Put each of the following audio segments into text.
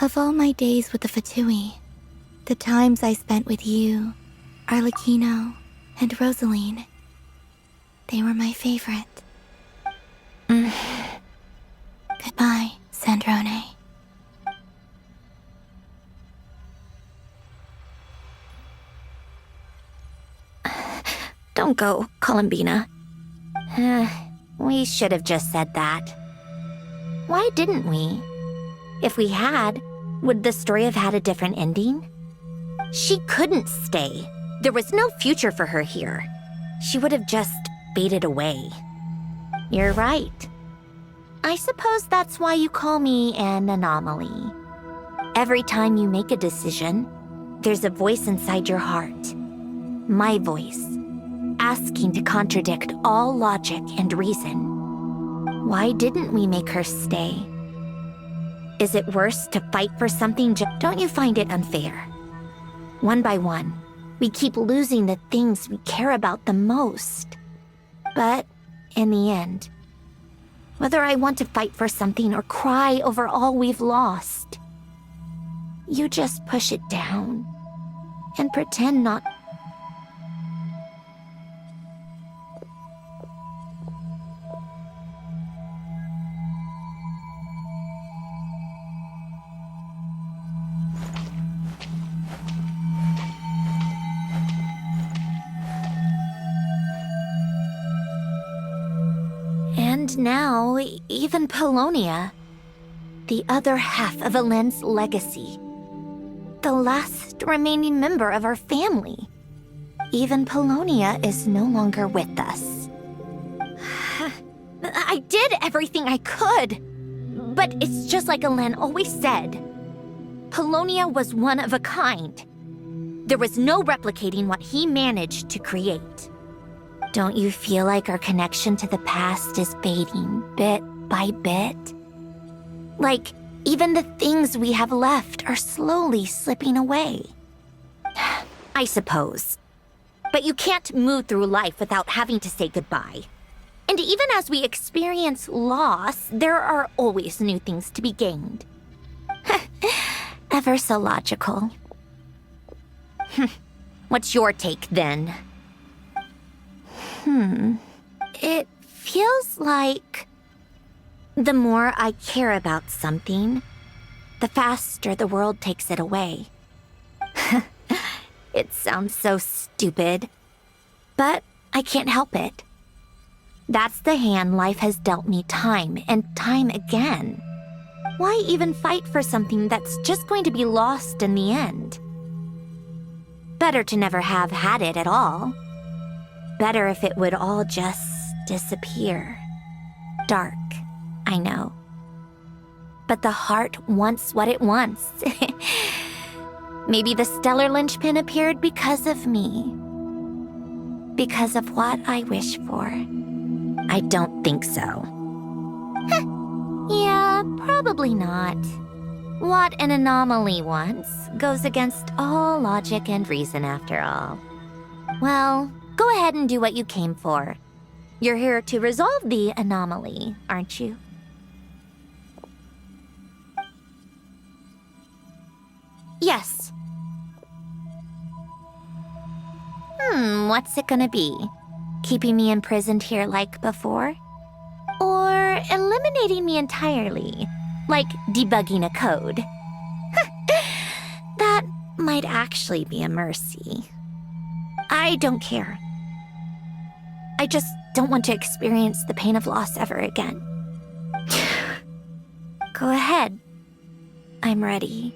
Of all my days with the Fatui, the times I spent with you, Arlecchino, and Rosaline, they were my favorite. Goodbye, Sandrone. Don't go, Columbina. We should have just said that. Why didn't we? If we had, would the story have had a different ending? She couldn't stay. There was no future for her here. She would have just faded away. You're right. I suppose that's why you call me an anomaly. Every time you make a decision, there's a voice inside your heart. My voice, asking to contradict all logic and reason. Why didn't we make her stay? Is it worse to fight for something? Don't you find it unfair? One by one, we keep losing the things we care about the most. But in the end, whether I want to fight for something or cry over all we've lost, you just push it down and pretend not. And now, even Pulonia, the other half of Alain's legacy, the last remaining member of our family. Even Pulonia is no longer with us. I did everything I could, but it's just like Alain always said. Pulonia was one of a kind. There was no replicating what he managed to create. Don't you feel like our connection to the past is fading bit by bit? Like, even the things we have left are slowly slipping away. I suppose. But you can't move through life without having to say goodbye. And even as we experience loss, there are always new things to be gained. Ever so logical. What's your take, then? It feels like the more I care about something, the faster the world takes it away. It sounds so stupid, but I can't help it. That's the hand life has dealt me time and time again. Why even fight for something that's just going to be lost in the end? Better to never have had it at all. Better if it would all just disappear. Dark, I know. But the heart wants what it wants. Maybe the stellar linchpin appeared because of me. Because of what I wish for. I don't think so. Yeah, probably not. What an anomaly wants goes against all logic and reason after all. Well, go ahead and do what you came for. You're here to resolve the anomaly, aren't you? Yes. What's it gonna be? Keeping me imprisoned here like before? Or eliminating me entirely, like debugging a code? That might actually be a mercy. I don't care. I just don't want to experience the pain of loss ever again. Go ahead. I'm ready.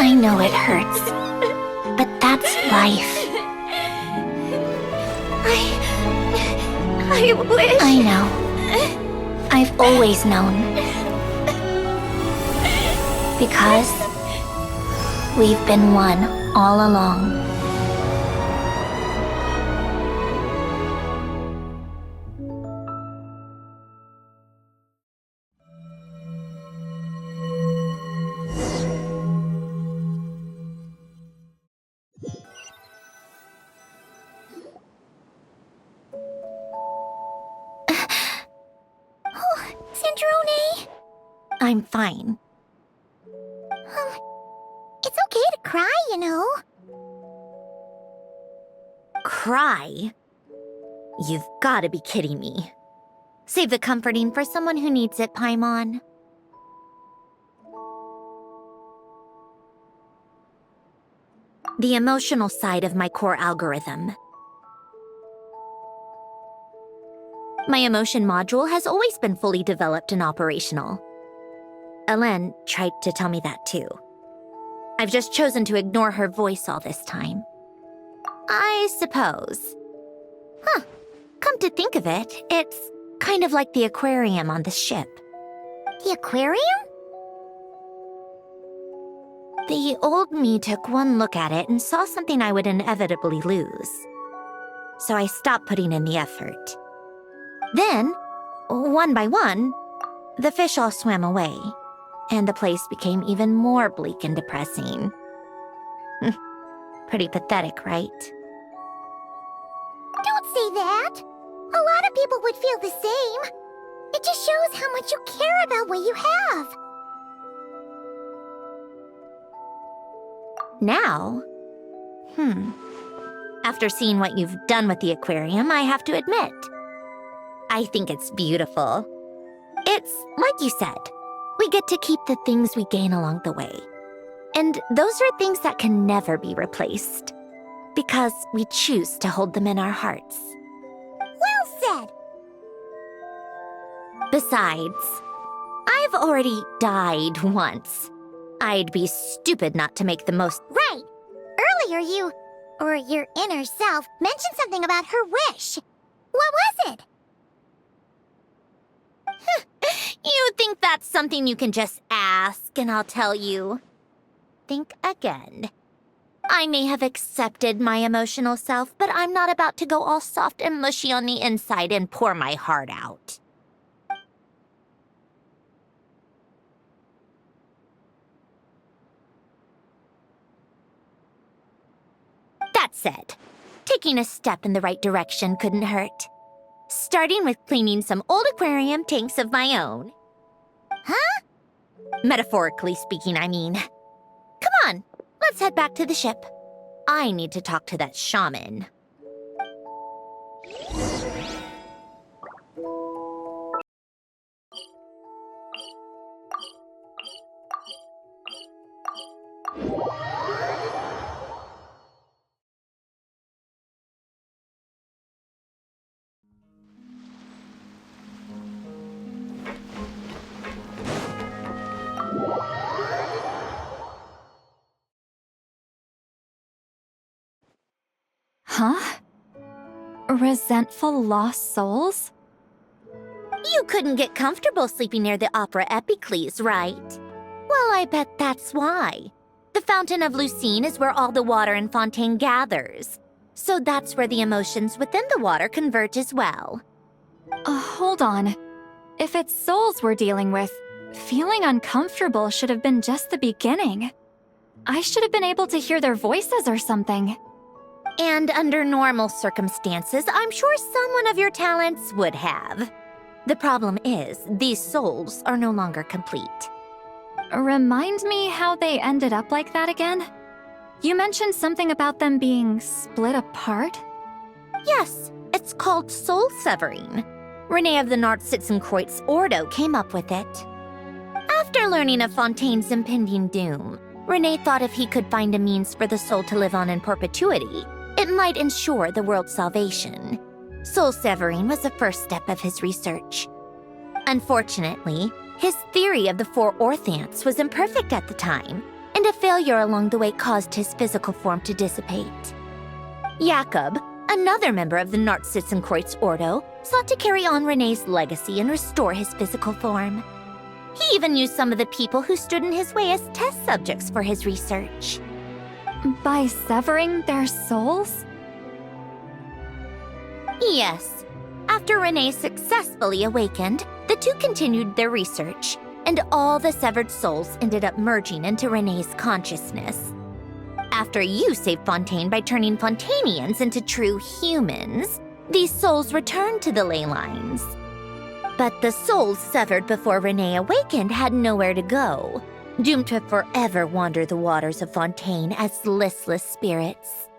I know it hurts, but that's life. I wish... I know. I've always known. Because we've been one all along. Sandrone! I'm fine. It's okay to cry, you know. Cry? You've gotta be kidding me. Save the comforting for someone who needs it, Paimon. The emotional side of my core algorithm. My emotion module has always been fully developed and operational. Alain tried to tell me that too. I've just chosen to ignore her voice all this time. I suppose. Come to think of it, it's kind of like the aquarium on the ship. The aquarium? The old me took one look at it and saw something I would inevitably lose. So I stopped putting in the effort. Then, one by one, the fish all swam away, and the place became even more bleak and depressing. Pretty pathetic, right? Don't say that. A lot of people would feel the same. It just shows how much you care about what you have. Now? After seeing what you've done with the aquarium, I have to admit, I think it's beautiful. It's like you said, we get to keep the things we gain along the way. And those are things that can never be replaced, because we choose to hold them in our hearts. Well said. Besides, I've already died once. I'd be stupid not to make the most. Right. Earlier you, or your inner self, mentioned something about her wish. What was it? You think that's something you can just ask, and I'll tell you. Think again. I may have accepted my emotional self, but I'm not about to go all soft and mushy on the inside and pour my heart out. That said, taking a step in the right direction couldn't hurt. Starting with cleaning some old aquarium tanks of my own. Huh? Metaphorically speaking, I mean. Come on, let's head back to the ship. I need to talk to that shaman. Huh? Resentful lost souls? You couldn't get comfortable sleeping near the opera Epicles, right? Well, I bet that's why. The Fountain of Lucine is where all the water in Fontaine gathers. So that's where the emotions within the water converge as well. Hold on. If it's souls we're dealing with, feeling uncomfortable should have been just the beginning. I should have been able to hear their voices or something. And under normal circumstances, I'm sure someone of your talents would have. The problem is, these souls are no longer complete. Remind me how they ended up like that again? You mentioned something about them being split apart? Yes, it's called soul severing. Renee of the Narzissenkreuz Ordo came up with it. After learning of Fontaine's impending doom, Renee thought if he could find a means for the soul to live on in perpetuity, it might ensure the world's salvation. Soul severing was the first step of his research. Unfortunately, his theory of the four orthants was imperfect at the time, and and a failure along the way caused his physical form to dissipate. Jakob, another member of the Narzissenkreuz Ordo, sought to carry on René's legacy and restore his physical form. He even used some of the people who stood in his way as test subjects for his research. By severing their souls? Yes. After René successfully awakened, the two continued their research, and all the severed souls ended up merging into René's consciousness. After you saved Fontaine by turning Fontainians into true humans, these souls returned to the ley lines. But the souls severed before René awakened had nowhere to go, doomed to forever wander the waters of Fontaine as listless spirits.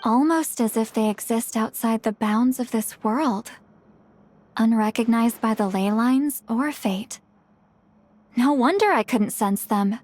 Almost as if they exist outside the bounds of this world. Unrecognized by the ley lines or fate. No wonder I couldn't sense them.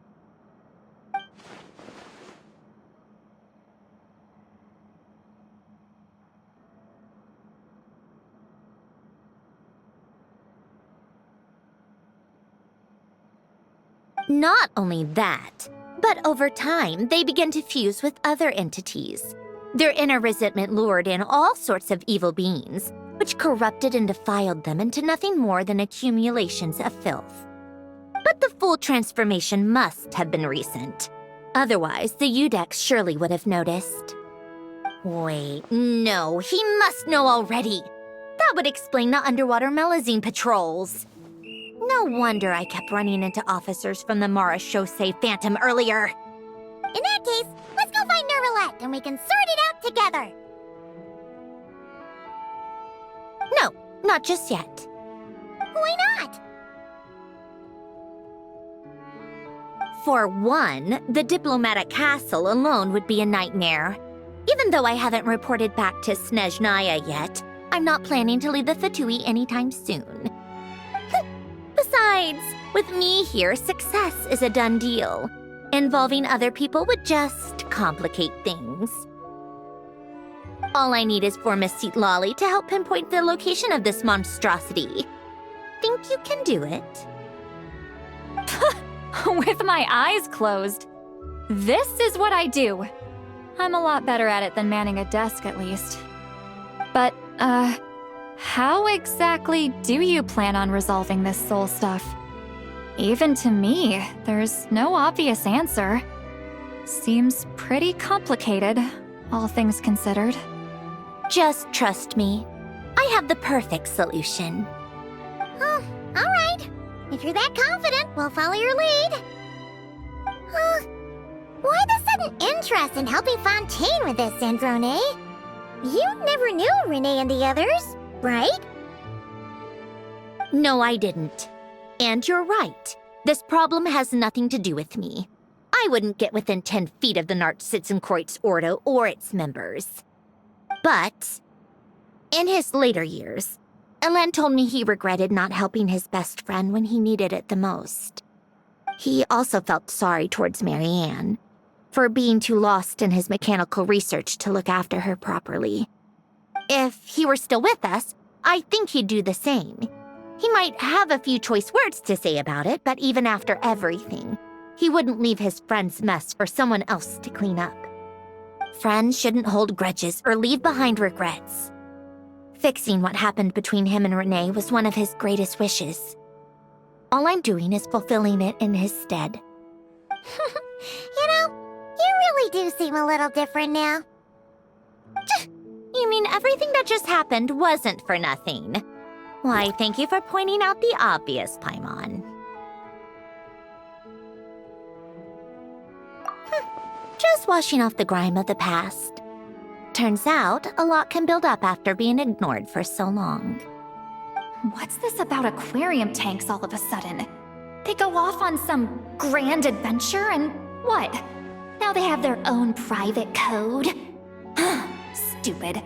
Not only that, but over time, they began to fuse with other entities. Their inner resentment lured in all sorts of evil beings, which corrupted and defiled them into nothing more than accumulations of filth. But the full transformation must have been recent. Otherwise, the Udex surely would have noticed. Wait, no, he must know already. That would explain the underwater melazine patrols. No wonder I kept running into officers from the Mara Chaussee Phantom earlier. In that case, let's go find Nervalette and we can sort it out together. No, not just yet. Why not? For one, the diplomatic castle alone would be a nightmare. Even though I haven't reported back to Snezhnaya yet, I'm not planning to leave the Fatui anytime soon. Besides, with me here, success is a done deal. Involving other people would just complicate things. All I need is for Miss Lolly to help pinpoint the location of this monstrosity. Think you can do it? With my eyes closed. This is what I do. I'm a lot better at it than manning a desk, at least. But, how exactly do you plan on resolving this soul stuff? Even to me, there's no obvious answer. Seems pretty complicated, all things considered. Just trust me. I have the perfect solution. Oh, all right. If you're that confident, we'll follow your lead. Why the sudden interest in helping Fontaine with this, Sandrone? You never knew René and the others, right? No, I didn't. And you're right. This problem has nothing to do with me. I wouldn't get within 10 feet of the Narzissenkreuz Ordo or its members. But, in his later years, Alain told me he regretted not helping his best friend when he needed it the most. He also felt sorry towards Marianne for being too lost in his mechanical research to look after her properly. If he were still with us, I think he'd do the same. He might have a few choice words to say about it, but even after everything, he wouldn't leave his friend's mess for someone else to clean up. Friends shouldn't hold grudges or leave behind regrets. Fixing what happened between him and René was one of his greatest wishes. All I'm doing is fulfilling it in his stead. You know, you really do seem a little different now. You mean everything that just happened wasn't for nothing? Why, thank you for pointing out the obvious, Paimon. Just washing off the grime of the past. Turns out, a lot can build up after being ignored for so long. What's this about aquarium tanks all of a sudden? They go off on some grand adventure and what? Now they have their own private code? Stupid.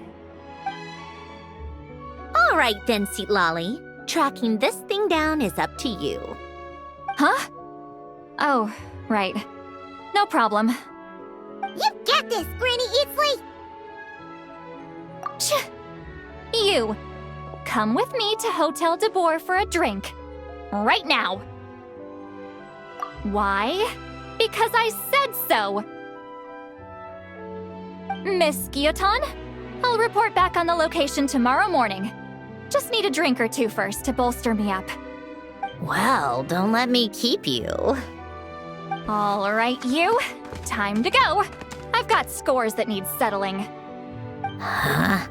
All right then, Lolly. Tracking this thing down is up to you. Huh? Oh, right. No problem. You've got this, Granny Eatsley! You, come with me to Hotel de Boer for a drink. Right now. Why? Because I said said so! Miss Guillotin, I'll report back on the location tomorrow morning. Just need a drink or two first to bolster me up. Well, don't let me keep you. All right, you. Time to go. I've got scores that need settling. Huh?